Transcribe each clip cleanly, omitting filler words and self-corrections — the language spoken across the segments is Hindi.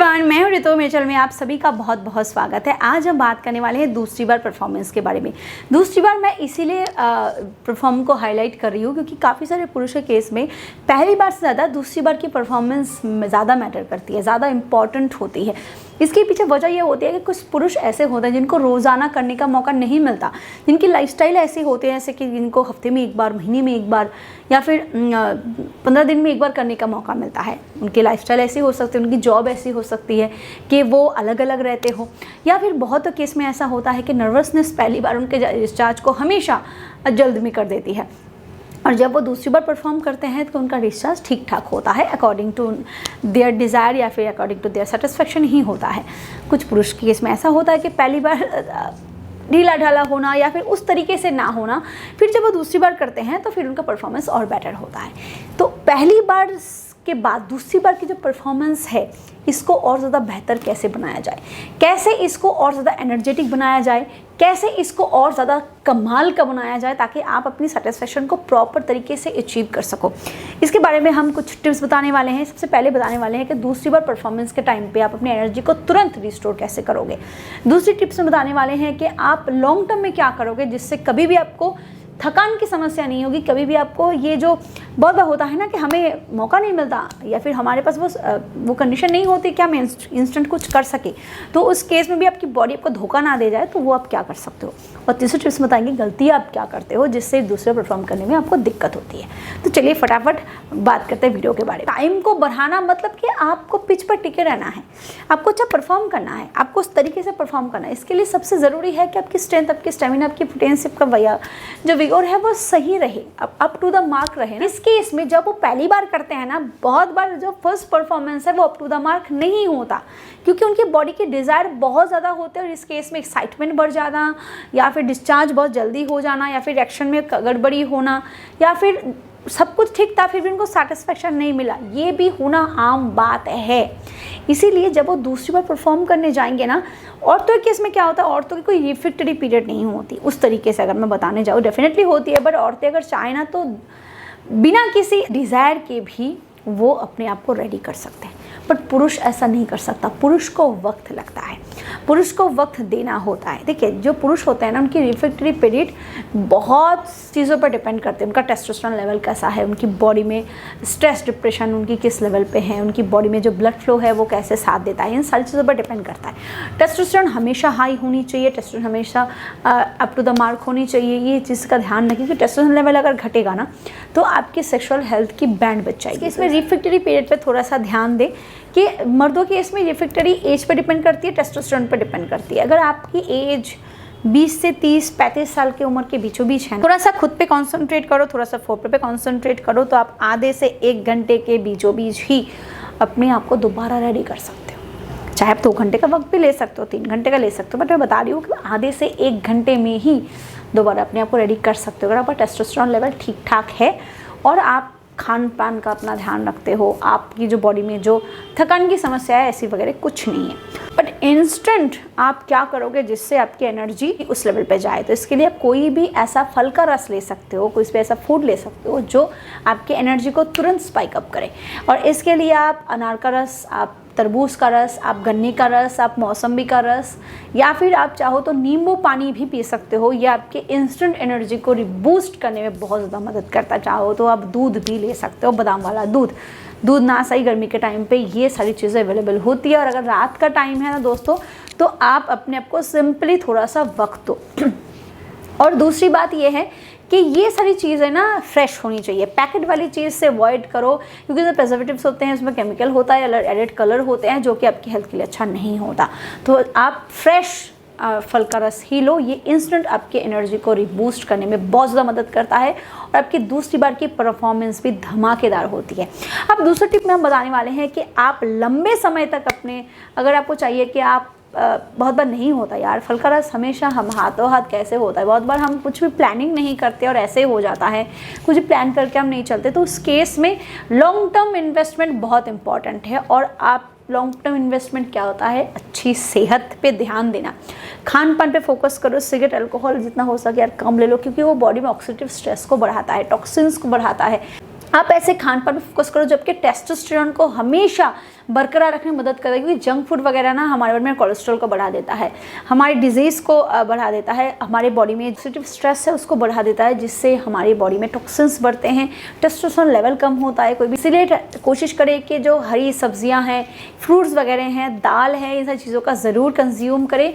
एवरीवन, मैं हूं रितु। मेरे चैनल में आप सभी का बहुत बहुत स्वागत है। आज हम बात करने वाले हैं दूसरी बार परफॉर्मेंस के बारे में। दूसरी बार मैं इसीलिए परफॉर्म को हाईलाइट कर रही हूँ क्योंकि काफ़ी सारे पुरुष के केस में पहली बार से ज़्यादा दूसरी बार की परफॉर्मेंस ज़्यादा मैटर करती है, ज़्यादा इंपॉर्टेंट होती है। इसके पीछे वजह यह होती है कि कुछ पुरुष ऐसे होते हैं जिनको रोज़ाना करने का मौका नहीं मिलता, जिनकी लाइफस्टाइल ऐसी होती है जैसे कि जिनको हफ्ते में एक बार, महीने में एक बार या फिर 15 दिन में एक बार करने का मौका मिलता है। उनकी लाइफस्टाइल ऐसी हो सकती है, उनकी जॉब ऐसी हो सकती है कि वो अलग अलग रहते हो, या फिर बहुत केस में ऐसा होता है कि नर्वसनेस पहली बार उनके डिस्चार्ज को हमेशा जल्द में कर देती है, और जब वो दूसरी बार परफॉर्म करते हैं तो उनका डिस्चार्ज ठीक ठाक होता है, अकॉर्डिंग टू देयर डिज़ायर या फिर अकॉर्डिंग टू देयर सेटिस्फेक्शन ही होता है। कुछ पुरुष के केस में ऐसा होता है कि पहली बार ढीला ढाला होना या फिर उस तरीके से ना होना, फिर जब वो दूसरी बार करते हैं तो फिर उनका परफॉर्मेंस और बेटर होता है। तो पहली बार के बाद दूसरी बार की जो परफॉर्मेंस है, इसको और ज़्यादा बेहतर कैसे बनाया जाए, कैसे इसको और ज़्यादा एनर्जेटिक बनाया जाए, कैसे इसको और ज़्यादा कमाल का बनाया जाए ताकि आप अपनी सेटिस्फेक्शन को प्रॉपर तरीके से अचीव कर सको, इसके बारे में हम कुछ टिप्स बताने वाले हैं। सबसे पहले बताने वाले हैं कि दूसरी बार परफॉर्मेंस के टाइम पे आप अपनी एनर्जी को तुरंत रिस्टोर कैसे करोगे। दूसरी टिप्स में बताने वाले हैं कि आप लॉन्ग टर्म में क्या करोगे जिससे कभी भी आपको थकान की समस्या नहीं होगी, कभी भी आपको ये जो बहुत बार होता है ना कि हमें मौका नहीं मिलता या फिर हमारे पास वो कंडीशन नहीं होती कि हम इंस्टेंट कुछ कर सके, तो उस केस में भी आपकी बॉडी आपको धोखा ना दे जाए तो वो आप क्या कर सकते हो। और तीसरी टिप्स बताएंगे गलती आप क्या करते हो जिससे दूसरे परफॉर्म करने में आपको दिक्कत होती है। तो चलिए फटाफट बात करते हैं वीडियो के बारे में। टाइम को बढ़ाना मतलब कि आपको पिच पर टिके रहना है, आपको अच्छा परफॉर्म करना है, आपको उस तरीके से परफॉर्म करना है। इसके लिए सबसे ज़रूरी है कि आपकी स्ट्रेंथ, आपकी स्टेमिना, आपकी पोटेंशियल का जो विगोर है वो सही रहे, अप टू द मार्क रहे ना। इस केस में जब वो पहली बार करते हैं ना, बहुत बार जो फर्स्ट परफॉर्मेंस है वो अप टू द मार्क नहीं होता क्योंकि उनकी बॉडी की डिज़ायर बहुत ज़्यादा होते हैं, और इस केस में एक्साइटमेंट बढ़ जाना या फिर डिस्चार्ज बहुत जल्दी हो जाना या फिर एक्शन में गड़बड़ी होना या फिर सब कुछ ठीक था फिर भी उनको सेटिस्फेक्शन नहीं मिला, ये भी होना आम बात है। इसीलिए जब वो दूसरी बार परफॉर्म करने जाएंगे ना, औरतों के केस में क्या होता है, औरतों की कोई रिफ्रेक्टरी पीरियड नहीं होती उस तरीके से। अगर मैं बताने जाऊँ डेफिनेटली होती है, बट औरतें अगर चाहें ना तो बिना किसी डिज़ायर के भी वो अपने आप को रेडी कर सकते हैं, बट पुरुष ऐसा नहीं कर सकता। पुरुष को वक्त लगता है, पुरुष को वक्त देना होता है। देखिए, जो पुरुष होते हैं ना, उनकी रिफ्रेक्टरी पीरियड बहुत चीज़ों पर डिपेंड करते हैं। उनका टेस्टोस्टेरोन लेवल कैसा है, उनकी बॉडी में स्ट्रेस, डिप्रेशन उनकी किस लेवल पे है, उनकी बॉडी में जो ब्लड फ्लो है वो कैसे साथ देता है, इन सारी चीज़ों पर डिपेंड करता है। टेस्टोस्टेरोन हमेशा हाई होनी चाहिए, टेस्टोस्टेरोन हमेशा अप टू द मार्क होनी चाहिए। ये चीज़ का ध्यान रखिए कि टेस्टोस्टेरोन लेवल अगर घटेगा ना तो आपकी सेक्सुअल हेल्थ की बैंड बच जाएगी। इसमें रिफ्रेक्टरी पीरियड पर थोड़ा सा ध्यान दें कि मर्दों की इसमें रिफ्रेक्टरी एज पर डिपेंड करती है, टेस्टोस्टेरोन पर डिपेंड करती है। अगर आपकी एज 20 से 30-35 साल की उम्र के बीचों बीच है, थोड़ा सा खुद पे कंसंट्रेट करो, थोड़ा सा फोरप्ले पे कंसंट्रेट करो, तो आप आधे से 1 घंटे के बीचों बीच ही अपने आप को दोबारा रेडी कर सकते हो। चाहे आप 2 घंटे का वक्त भी ले सकते हो, 3 घंटे का ले सकते हो, बट मैं बता रही हूँ कि आधे से 1 घंटे में ही दोबारा अपने आप को रेडी कर सकते हो अगर आपका टेस्टोस्टेरोन लेवल ठीक ठाक है और आप खान पान का अपना ध्यान रखते हो, आपकी जो बॉडी में जो थकान की समस्या है ऐसी वगैरह कुछ नहीं है। बट इंस्टेंट आप क्या करोगे जिससे आपकी एनर्जी उस लेवल पे जाए, तो इसके लिए आप कोई भी ऐसा फल का रस ले सकते हो, कोई भी ऐसा फूड ले सकते हो जो आपकी एनर्जी को तुरंत स्पाइक अप करे। और इसके लिए आप अनार का रस, आप तरबूज का रस, आप गन्ने का रस, आप मौसम्बी का रस, या फिर आप चाहो तो नींबू पानी भी पी सकते हो। ये आपके इंस्टेंट एनर्जी को रिबूस्ट करने में बहुत ज़्यादा मदद करता है। चाहो तो आप दूध भी ले सकते हो, बादाम वाला दूध ना सही गर्मी के टाइम पे ये सारी चीज़ें अवेलेबल होती है। और अगर रात का टाइम है ना दोस्तों, तो आप अपने आप को सिंपली थोड़ा सा वक्त दो। और दूसरी बात ये है कि ये सारी चीज़ें ना फ्रेश होनी चाहिए, पैकेट वाली चीज़ से अवॉइड करो क्योंकि जो प्रिजर्वेटिव्स होते हैं उसमें केमिकल होता है, एडेड कलर होते हैं जो कि आपकी हेल्थ के लिए अच्छा नहीं होता। तो आप फ्रेश फल का रस ही लो, ये इंस्टेंट आपकी एनर्जी को रिबूस्ट करने में बहुत ज़्यादा मदद करता है और आपकी दूसरी बार की परफॉर्मेंस भी धमाकेदार होती है। अब दूसरा टिप में हम बताने वाले हैं कि आप लंबे समय तक अपने, अगर आपको चाहिए कि आप बहुत बार नहीं होता यार फल का रस, हमेशा हम हाथों हाथ कैसे होता है, बहुत बार हम कुछ भी प्लानिंग नहीं करते और ऐसे हो जाता है, कुछ भी प्लान करके हम नहीं चलते। तो उस केस में लॉन्ग टर्म इन्वेस्टमेंट बहुत इंपॉर्टेंट है। और आप लॉन्ग टर्म इन्वेस्टमेंट क्या होता है, अच्छी सेहत पे ध्यान देना, खान पान पे फोकस करो, सिगरेट अल्कोहल जितना हो सके यार कम ले लो क्योंकि वो बॉडी में ऑक्सीडेटिव स्ट्रेस को बढ़ाता है, टॉक्सिन्स को बढ़ाता है। आप ऐसे खान पान पे फोकस करो जबकि टेस्टोस्टेरोन को हमेशा बरकरार रखने में मदद करता है, क्योंकि जंक फूड वगैरह ना हमारे बॉडी में कोलेस्ट्रॉल को बढ़ा देता है, हमारी डिजीज़ को बढ़ा देता है, हमारे बॉडी में ऑक्सीडेटिव स्ट्रेस है उसको बढ़ा देता है, जिससे हमारी बॉडी में टॉक्सिन्स बढ़ते हैं, टेस्टोस्टेरोन लेवल कम होता है। कोई भी इसीलिए कोशिश करें कि जो हरी सब्जियां हैं, फ्रूट्स वगैरह हैं, दाल है, इन सारी चीज़ों का ज़रूर कंज्यूम करें,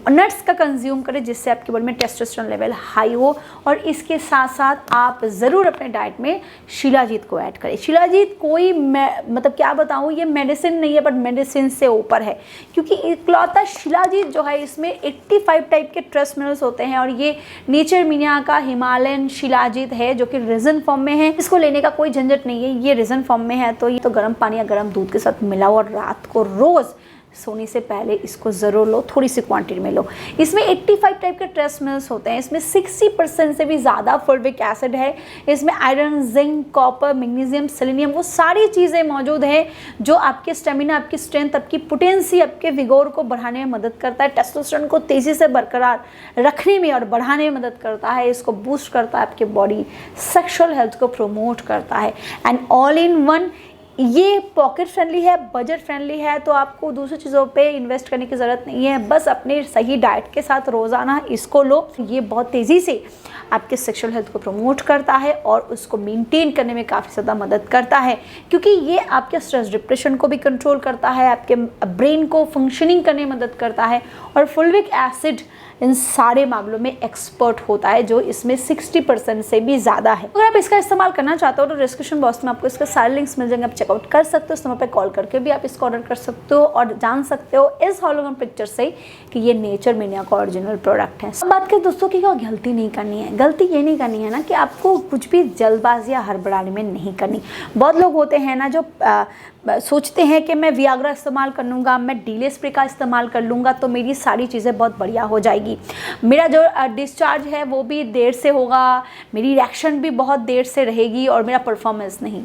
नट्स का कंज्यूम करें, जिससे आपकी बॉडी में टेस्टोस्टेरोन लेवल हाई हो। और इसके साथ साथ आप ज़रूर अपने डाइट में शिलाजीत को ऐड करें। शिलाजीत कोई मतलब क्या बताऊँ, ये मेडिसिन नहीं है, बट मेडिसिन से ऊपर है, क्योंकि इकलौता शिलाजीत जो है इसमें 85 टाइप के ट्रेस मिनरल्स होते हैं, और ये नेचर मीडिया का हिमालयन शिलाजीत है जो कि रेजन फॉर्म में है। इसको लेने का कोई झंझट नहीं है, ये रेजन फॉर्म में है, तो ये तो गर्म पानी या गर्म दूध के साथ मिलाओ और रात को रोज़ सोने से पहले इसको ज़रूर लो, थोड़ी सी क्वांटिटी में लो। इसमें 85 टाइप के ट्रेस मिनरल्स होते हैं, इसमें 60% से भी ज़्यादा फॉल्विक एसिड है, इसमें iron, zinc, copper, magnesium, selenium, वो सारी चीज़ें मौजूद हैं जो आपके स्टेमिना, आपकी स्ट्रेंथ, आपकी पोटेंसी, आपके विगोर को बढ़ाने में मदद करता है, टेस्टोस्टेरोन को तेज़ी से बरकरार रखने में और बढ़ाने में मदद करता है, इसको बूस्ट करता है, आपके बॉडी सेक्सुअल हेल्थ को प्रमोट करता है। एंड ऑल इन वन ये पॉकेट फ्रेंडली है, बजट फ्रेंडली है, तो आपको दूसरी चीज़ों पे इन्वेस्ट करने की ज़रूरत नहीं है, बस अपने सही डाइट के साथ रोज़ाना इसको लो। ये बहुत तेज़ी से आपके सेक्सुअल हेल्थ को प्रमोट करता है और उसको मेंटेन करने में काफ़ी ज़्यादा मदद करता है, क्योंकि ये आपके स्ट्रेस डिप्रेशन को भी कंट्रोल करता है, आपके ब्रेन को फंक्शनिंग करने में मदद करता है, और फॉल्विक एसिड इन सारे मामलों में एक्सपर्ट होता है, जो इसमें 60% से भी ज़्यादा है। अगर आप इसका इस्तेमाल करना चाहते हो तो डिस्क्रिप्शन बॉक्स में आपको इसका सारे लिंक्स मिल जाएंगे, आप चेकआउट कर सकते हो, उस नंबर पे कॉल करके भी आप इसको ऑर्डर कर सकते हो और जान सकते हो इस हॉलोग्राम पिक्चर से कि ये नेचर मीडिया का ओरिजिनल प्रोडक्ट है। अब बात करें दोस्तों की क्या गलती नहीं करनी है, गलती ये नहीं करनी है ना कि आपको कुछ भी जल्दबाजी या हड़बड़ाने में नहीं करनी। बहुत लोग होते हैं ना जो सोचते हैं कि मैं वियाग्रा इस्तेमाल कर लूँगा, मैं डीले स्प्रे का इस्तेमाल कर लूँगा तो मेरी सारी चीज़ें बहुत बढ़िया हो जाएगी, मेरा जो डिस्चार्ज है वो भी देर से होगा, मेरी रिएक्शन भी बहुत देर से रहेगी और मेरा परफॉर्मेंस नहीं।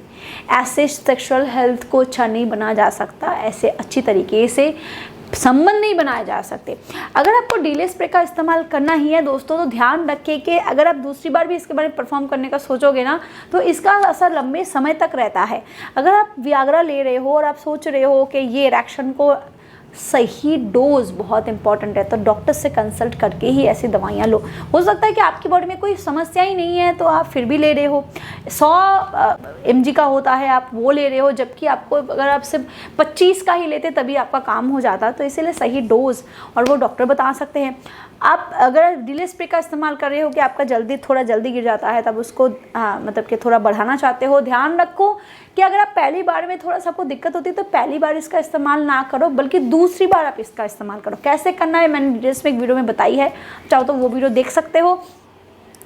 ऐसे सेक्सुअल हेल्थ को अच्छा नहीं बना जा सकता, ऐसे अच्छी तरीके से संबंध नहीं बनाए जा सकते। अगर आपको डीले स्प्रे का इस्तेमाल करना ही है दोस्तों, तो ध्यान रखें कि अगर आप दूसरी बार भी इसके बारे में परफॉर्म करने का सोचोगे ना, तो इसका असर लंबे समय तक रहता है। अगर आप वियाग्रा ले रहे हो और आप सोच रहे हो कि ये इरेक्शन को सही डोज बहुत इंपॉर्टेंट है, तो डॉक्टर से कंसल्ट करके ही ऐसी दवाइयाँ लो। हो सकता है कि आपकी बॉडी में कोई समस्या ही नहीं है तो आप फिर भी ले रहे हो, 100 mg का होता है आप वो ले रहे हो, जबकि आपको अगर आप सिर्फ 25 का ही लेते तभी आपका काम हो जाता। तो इसीलिए सही डोज और वो डॉक्टर बता सकते हैं। आप अगर डीले स्प्रे का इस्तेमाल कर रहे हो कि आपका थोड़ा जल्दी गिर जाता है, तब उसको मतलब कि थोड़ा बढ़ाना चाहते हो, ध्यान रखो कि अगर आप पहली बार में थोड़ा सा आपको दिक्कत होती है तो पहली बार इसका इस्तेमाल ना करो, बल्कि दूसरी बार आप इसका इस्तेमाल करो। कैसे करना है मैंने डिटेल्स में एक वीडियो में बताई है, चाहो तो वो वीडियो देख सकते हो।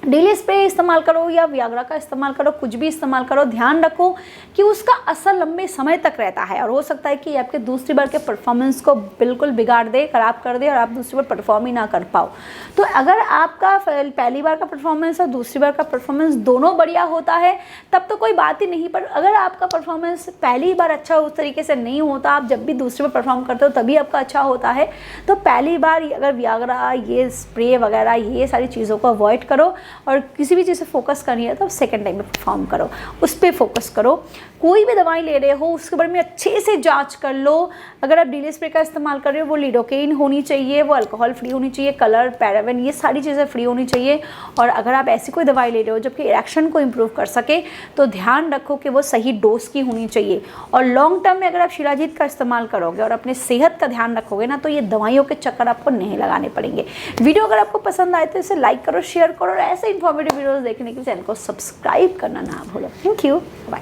डेली स्प्रे इस्तेमाल करो या वियाग्रा का इस्तेमाल करो, कुछ भी इस्तेमाल करो, ध्यान रखो कि उसका असर लंबे समय तक रहता है, और हो सकता है कि आपके दूसरी बार के परफॉर्मेंस को बिल्कुल बिगाड़ दे, खराब कर दे और आप दूसरी बार परफॉर्म ही ना कर पाओ। तो अगर आपका पहली बार का परफॉर्मेंस और दूसरी बार का परफॉर्मेंस दोनों बढ़िया होता है तब तो कोई बात ही नहीं, पर अगर आपका परफॉर्मेंस पहली बार अच्छा उस तरीके से नहीं होता, आप जब भी दूसरी बार परफॉर्म करते हो तभी आपका अच्छा होता है, तो पहली बार अगर वियाग्रा, ये स्प्रे वगैरह, ये सारी चीज़ों को अवॉइड करो और किसी भी चीज़ से फोकस करनी है तो सेकंड टाइम में परफॉर्म करो, उस पर फोकस करो। कोई भी दवाई ले रहे हो उसके बारे में अच्छे से जांच कर लो। अगर आप डीले स्प्रे का इस्तेमाल कर रहे हो वो लिडोकेन होनी चाहिए, वो अल्कोहल फ्री होनी चाहिए, कलर, पैराबेन, ये सारी चीज़ें फ्री होनी चाहिए। और अगर आप ऐसी कोई दवाई ले रहे हो जबकि इरेक्शन को इम्प्रूव कर सके तो ध्यान रखो कि वो सही डोज की होनी चाहिए। और लॉन्ग टर्म में अगर आप शिलाजीत का इस्तेमाल करोगे और अपने सेहत का ध्यान रखोगे ना, तो ये दवाइयों के चक्कर आपको नहीं लगाने पड़ेंगे। वीडियो अगर आपको पसंद आए तो इसे लाइक करो, शेयर करो, और ऐसे इन्फॉर्मेटिव वीडियोज़ देखने के लिए चैनल को सब्सक्राइब करना ना भूलो। Thank you, bye.